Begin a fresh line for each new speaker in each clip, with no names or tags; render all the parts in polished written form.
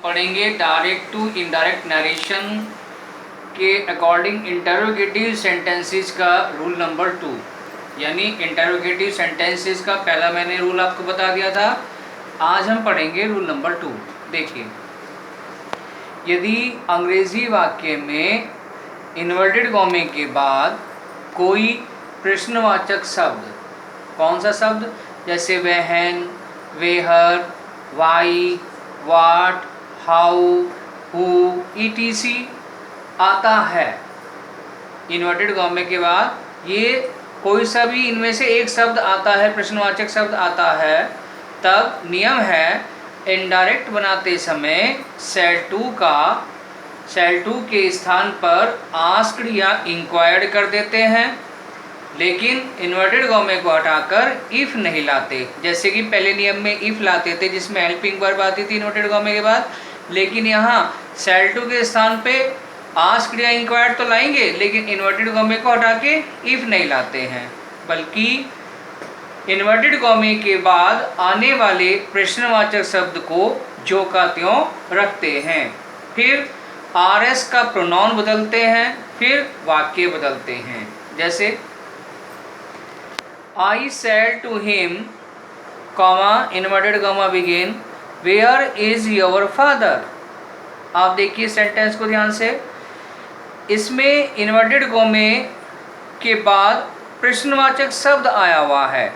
पढ़ेंगे direct to indirect narration के according interrogative sentences का रूल नंबर 2। यानी इंटरोगेटिव सेंटेंसेस का पहला मैंने रूल आपको बता दिया था, आज हम पढ़ेंगे रूल नंबर 2। देखिए, यदि अंग्रेजी वाक्य में इन्वर्टेड कॉमे के बाद कोई प्रश्नवाचक शब्द, कौन सा शब्द, जैसे when, where, why, what, how, who, ETC आता है इन्वर्टेड कॉमे के बाद, ये कोई सा भी इनमें से एक शब्द आता है, प्रश्नवाचक शब्द आता है, तब नियम है इनडायरेक्ट बनाते समय सेल टू के स्थान पर आस्क्ड या इंक्वायर्ड कर देते हैं, लेकिन इन्वर्टेड कॉमे को हटाकर इफ नहीं लाते। जैसे कि पहले नियम में इफ लाते थे जिसमें हेल्पिंग वर्ब आती थी इन्वर्टेड कॉमे के बाद, लेकिन यहाँ सेल टू के स्थान पे आस्क्ड या इंक्वायर्ड तो लाएंगे, लेकिन इन्वर्टेड कॉमे को हटा के इफ नहीं लाते हैं, बल्कि इन्वर्टेड कॉमे के बाद आने वाले प्रश्नवाचक शब्द को जो का त्यों रखते हैं, फिर आरएस का प्रोनाउन बदलते हैं, फिर वाक्य बदलते हैं। जैसे I said to him, comma inverted comma begin, where is your father. आप देखिए सेंटेंस को ध्यान से, इसमें इन्वर्टेड कॉमे के बाद प्रश्नवाचक शब्द आया हुआ है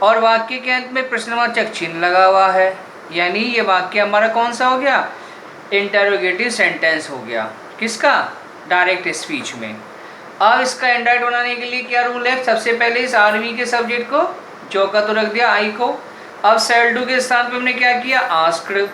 और वाक्य के अंत में प्रश्नवाचक चिन्ह लगा हुआ है, यानी ये वाक्य हमारा कौन सा हो गया, इंटरोगेटिव सेंटेंस हो गया। किसका, डायरेक्ट स्पीच में। अब इसका इनडायरेक्ट बनाने के लिए क्या रूल है, सबसे पहले इस आरवी के सब्जेक्ट को जो का तो रख दिया आई को, अब सेल टू के स्थान पे हमने क्या किया, आस्क्ड,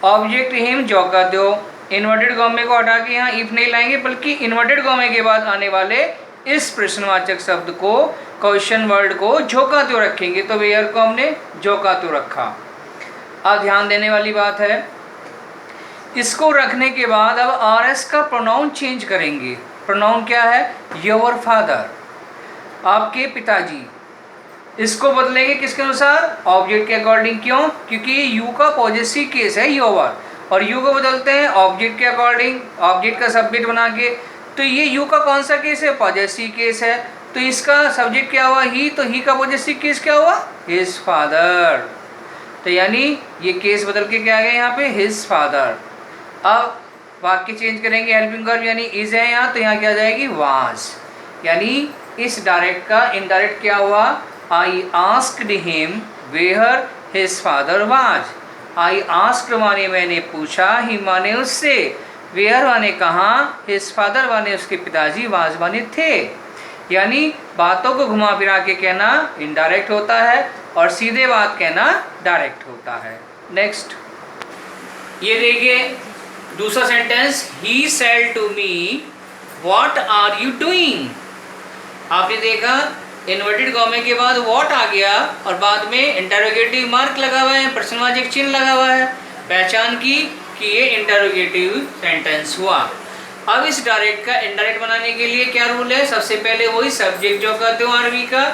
ऑब्जेक्ट हिम जो का दो, इन्वर्टेड कॉमे को हटा के यहाँ इफ नहीं लाएंगे, बल्कि इन्वर्टेड कॉमे के बाद आने वाले इस प्रश्नवाचक शब्द को, क्वेश्चन वर्ड को जो का तो रखेंगे, तो वेयर को हमने जो का तो रखा। अब ध्यान देने वाली बात है, इसको रखने के बाद अब आरएस का प्रोनाउन चेंज करेंगे। प्रोनाउन क्या है, योर फादर, आपके पिताजी। इसको बदलेंगे किसके अनुसार, ऑब्जेक्ट के अकॉर्डिंग। क्यों, क्योंकि यू का पॉजेसिव केस है योर, और यू को बदलते हैं ऑब्जेक्ट के अकॉर्डिंग, ऑब्जेक्ट का सब्जेक्ट बना के। तो ये यू का कौन सा केस है, पॉजेसिव केस है, तो इसका सब्जेक्ट क्या हुआ, ही, तो ही का पॉजेसिव केस क्या हुआ, हिज फादर। तो यानी ये केस बदल के क्या आ गया यहाँ पे, हिज फादर। अब वाक्य चेंज करेंगे, हेल्पिंग वर्ब यानी इज है यहाँ, तो यहाँ क्या आ जाएगी, वाज। यानी इस डायरेक्ट का इनडायरेक्ट क्या हुआ, I asked him where his father was. I asked माने मैंने पूछा, ही माने उससे, वेयर माने कहाँ, हिज फादर माने उसके पिताजी, वाज माने थे। यानी बातों को घुमा फिरा के कहना इनडायरेक्ट होता है और सीधे बात कहना डायरेक्ट होता है। नेक्स्ट, ये देखिए दूसरा sentence, he said to me what are you doing. आपने देखा इन्वर्टेड कॉमे के बाद व्हाट आ गया और बाद में इंटरोगेटिव मार्क लगा हुआ है, प्रश्नवाचक चिन्ह लगा हुआ है, पहचान की कि ये इंटरोगेटिव सेंटेंस हुआ। अब इस डायरेक्ट का इनडायरेक्ट बनाने के लिए क्या रूल है, सबसे पहले वही सब्जेक्ट जो कहते हो आरवी का,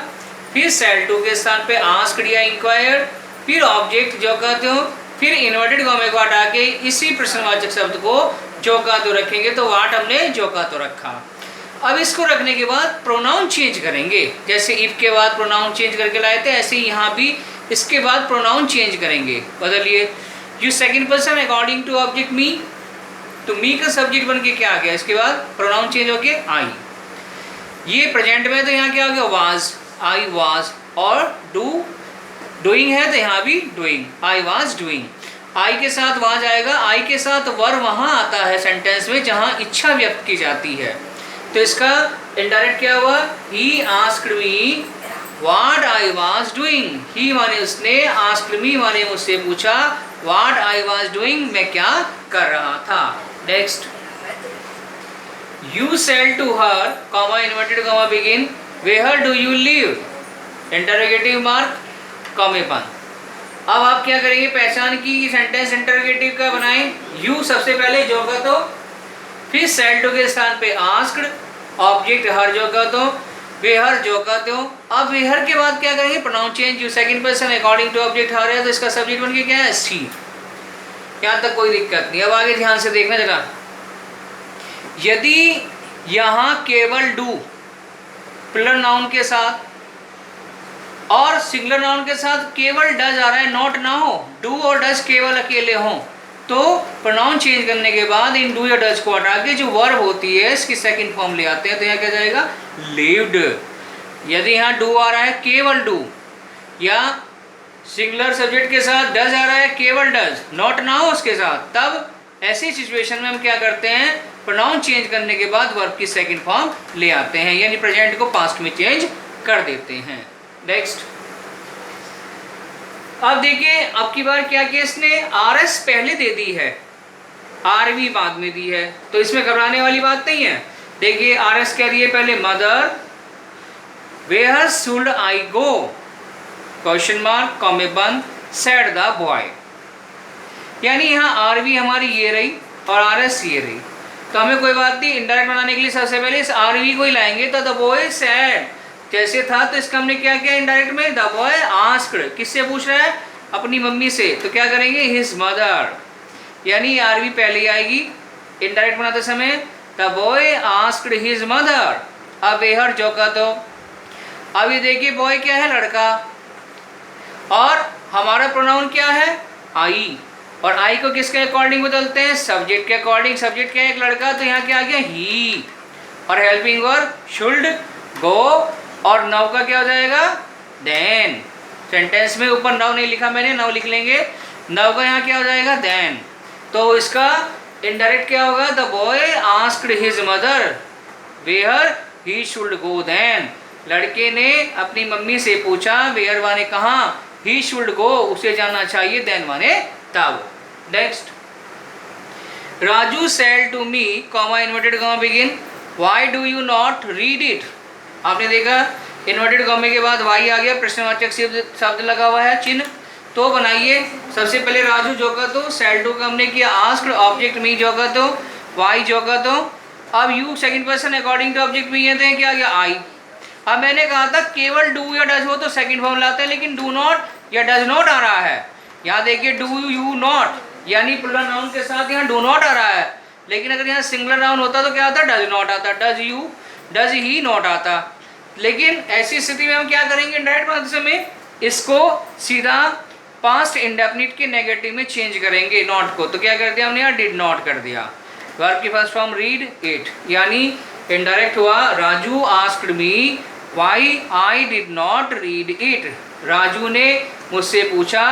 फिर सेल टू के स्थान पे आस्क्ड या इंक्वायर्ड, फिर ऑब्जेक्ट जो कहते हो, फिर इन्वर्टेड कॉमे को हटा के इसी प्रश्नवाचक शब्द को जो का तो रखेंगे, तो वाट हमने जो का तो रखा। अब इसको रखने के बाद प्रोनाउन चेंज करेंगे, जैसे इफ के बाद प्रोनाउन चेंज करके लाए थे, ऐसे ही यहाँ भी इसके बाद प्रोनाउन चेंज करेंगे। बदलिए, you second person according to object me, तो मी का सब्जेक्ट बन के क्या आ गया, इसके बाद प्रोनाउन चेंज होके आई। ये प्रेजेंट में तो यहाँ क्या हो गया, वाज, आई वाज, और डूइंग है तो यहाँ भी डूइंग, आई वाज डूइंग। आई के साथ वाज आएगा, आई के साथ वर वहाँ आता है सेंटेंस में जहाँ इच्छा व्यक्त की जाती है, तो इसका इनडायरेक्ट क्या हुआ, he asked me what I was doing. He माने उसने, आस्क्ड मी माने मुझसे पूछा, व्हाट आई वाज डूइंग मैं क्या कर रहा था। Next, you said to her, comma inverted comma begin, where do you live, interrogative mark comma बंद। अब आप क्या करेंगे, पहचान की सेंटेंस इंटरोगेटिव का बनाएं। यू सबसे पहले जो का तो, फिर सेड टू के स्थान पे आस्क्ड, ऑब्जेक्ट हर जो का तो, वेहर जो का तो। अब वेहर के बाद क्या करेंगे, pronoun change, you second person according to object her है, तो इसका सब्जेक्ट बन के क्या है, सी। यहाँ तक कोई दिक्कत नहीं। अब आगे ध्यान से देखना जरा, यदि यहाँ केवल डू प्लूरल नाउन के साथ और सिंगुलर नाउन के साथ केवल डज आ रहा है, नॉट ना हो, डू और डज केवल अकेले हों, तो प्रोनाउन चेंज करने के बाद इन डू या डज को हटा के जो वर्ब होती है इसकी सेकंड फॉर्म ले आते हैं, तो यहाँ क्या जाएगा, लिव्ड। यदि यहाँ डू आ रहा है केवल डू, या सिंगुलर सब्जेक्ट के साथ डज आ रहा है केवल डज, नॉट ना हो उसके साथ, तब ऐसी सिचुएशन में हम क्या करते हैं, प्रोनाउन चेंज करने के बाद वर्ब की सेकंड फॉर्म ले आते हैं, यानी प्रेजेंट को पास्ट में चेंज कर देते हैं। नेक्स्ट, अब देखिए अब की बार क्या किया इसने, आर एस पहले दे दी है, आर वी बाद में दी है, तो इसमें घबराने वाली बात नहीं है। देखिए आर एस कह रही है पहले, mother where should I go, question mark, comma बंद, सेड द बॉय। यानी यहाँ आर वी हमारी ये रही और आर एस ये रही, तो हमें कोई बात नहीं, इनडायरेक्ट बनाने के लिए सबसे पहले इस आर वी को ही लाएंगे, तो द बॉय सैड जैसे था, तो इसका हमने क्या किया इनडायरेक्ट में, द बॉय आस्क्ड, किससे पूछ रहा है, अपनी मम्मी से, तो क्या करेंगे हिज मदर, यानी आर वी पहले आएगी इनडायरेक्ट बनाते समय, the boy asked his mother. अब वेहर जो का, तो अब ये देखिए बॉय क्या है, लड़का, और हमारा प्रोनाउन क्या है, आई, और आई को किसके अकॉर्डिंग बदलते हैं, सब्जेक्ट के अकॉर्डिंग, सब्जेक्ट क्या है एक लड़का, तो यहाँ क्या आ गया ही, और हेल्पिंग वर्ब शुड गो, और नाउ का क्या हो जाएगा, देन। सेंटेंस में ऊपर नाउ नहीं लिखा मैंने, नाउ लिख लेंगे, नाउ का यहाँ क्या हो जाएगा, देन। तो इसका इनडायरेक्ट क्या होगा, the boy asked his mother where he should go then, लड़के ने अपनी मम्मी से पूछा, वेयर माने कहाँ, ही शुड गो उसे जाना चाहिए, देन माने तब। Next, Raju said to me, comma inverted comma begin, why do you not read it. आपने देखा इन्वर्टेड कॉमे के बाद वाई आ गया, प्रश्नवाचक शब्द लगा हुआ है चिन्ह, तो बनाइए सबसे पहले राजू जो का, तो सेड टू का हमने किया, आस्क्ड ऑब्जेक्ट मी जो का, तो वाई जो का, तो अब you second person according to object me है, क्या गया आई। अब मैंने कहा था केवल डू या डज हो तो सेकंड फॉर्म लाते हैं, लेकिन डू नॉट या डज नॉट आ रहा है, यहाँ देखिए डू यू नॉट, यानी प्लूरल नाउन के साथ यहाँ डू नॉट आ रहा है, लेकिन अगर यहाँ सिंगुलर नाउन होता तो क्या आता, डज नॉट आता, does you does he not आता। लेकिन ऐसी स्थिति में हम क्या करेंगे, इनडायरेक्ट बनाते समय इसको सीधा पास्ट इंडेफिनिट के नेगेटिव में चेंज करेंगे नॉट को, तो क्या कर दिया हमने यहाँ, डिड नॉट कर दिया। वर्ब की फर्स्ट फॉर्म रीड इट, यानी इनडायरेक्ट हुआ, Raju asked me why I did not read it, Raju ने मुझसे पूछा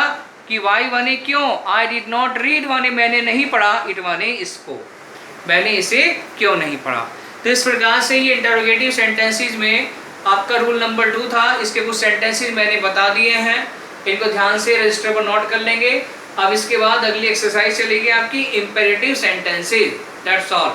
कि वाई माने क्यों, आई डिड नॉट रीड माने मैंने नहीं पढ़ा, इट माने इसको, मैंने इसे क्यों नहीं पढ़ा। तो इस प्रकार से ये इंटरोगेटिव सेंटेंसेस में आपका रूल नंबर 2 था, इसके कुछ सेंटेंसेस मैंने बता दिए हैं, इनको ध्यान से रजिस्टर पर नोट कर लेंगे। अब इसके बाद अगली एक्सरसाइज चलेगी आपकी इंपेरेटिव सेंटेंसेस, दैट्स ऑल।